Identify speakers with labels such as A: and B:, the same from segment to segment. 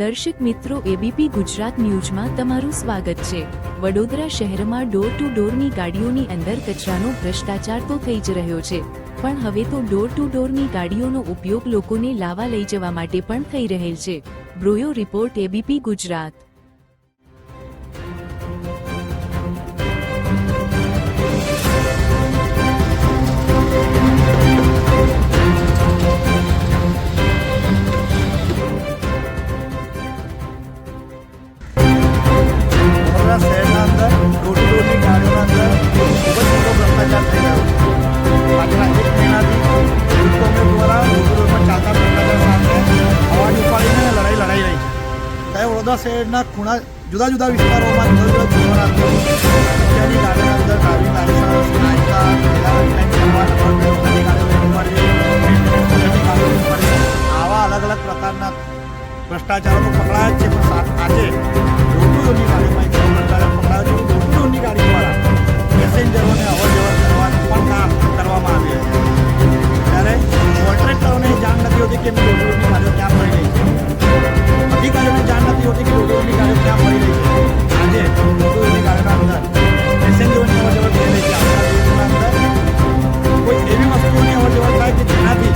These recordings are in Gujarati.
A: દર્શક મિત્રો, એબીપી ગુજરાત ન્યૂઝમાં તમારું સ્વાગત છે। વડોદરા શહેરમાં ડોર ટુ ડોરની ગાડીઓની અંદર કચરાનો ભ્રષ્ટાચાર તો થઈ જ રહ્યો છે, પણ હવે તો ડોર ટુ ડોરની ગાડીઓનો ઉપયોગ લોકોને લાવા લઈ જવા માટે પણ થઈ રહેલ છે। Bureau report, ABP Gujarat.
B: શહેરના અંદર ડોર ટુ ડોરની ગાડીઓના અંદર ખૂબ જ મોટો ભ્રષ્ટાચાર થઈ રહ્યો છે। પાછલા 1 મહિનાથી યુથ કોંગ્રેસ દ્વારા ડોર ટુ ડોરમાં ચાલતા ભ્રષ્ટાચાર સામે અવાજ ઉપાડીને લડાઈ લડાઈ રહી છે। ત્યારે વડોદરા શહેરના જુદા જુદા વિસ્તારોમાં જુદા જુદા અત્યારની ગાડીઓના અંદર ડ્રાઇવિંગ લાયસન્સ, આવા અલગ અલગ પ્રકારના ભ્રષ્ટાચારો તો પકડાયા જ છે, પણ આજે ડોર ટુ ડોરની ગાડીમાં ની ગાડી દ્વારા પેસેન્જરોને અવર જવર કરવાનું પણ કામ કરવામાં આવે છે। ત્યારે કોન્ટ્રાક્ટરોને જાણ નથી હોતી કે ડોર ટુ ડોરની ગાડીઓ ક્યાં પડી રહી છે, અધિકારીઓને જાણ નથી હોતી કે ડોર ટુ ડોરની ગાડીઓ ક્યાં પડી રહી છે। આજે ડોર ટુ ડોરની ગાડીઓના અંદર પેસેન્જરોની અવર જવર થઈ રહી છે। આપણા દેશના અંદર કોઈ એવી વસ્તુઓની અવર જવર થાય કે જેનાથી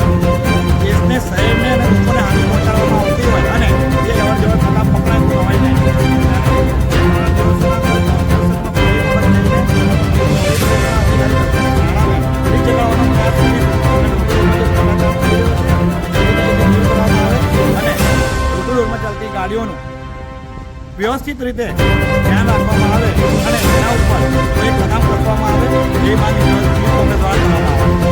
B: દેશને, શહેરને અને લોકોને હાનિ પહોંચાડવામાં આવતી હોય અને એ અવર જવર થતાં પકડાય તો નવાઈ નહીં। ગાડીઓનું વ્યવસ્થિત રીતે ધ્યાન રાખવામાં આવે અને તેના ઉપર કોઈ કદમ કરવામાં આવે, એ માંગ કોંગ્રેસ દ્વારા કરવામાં આવે।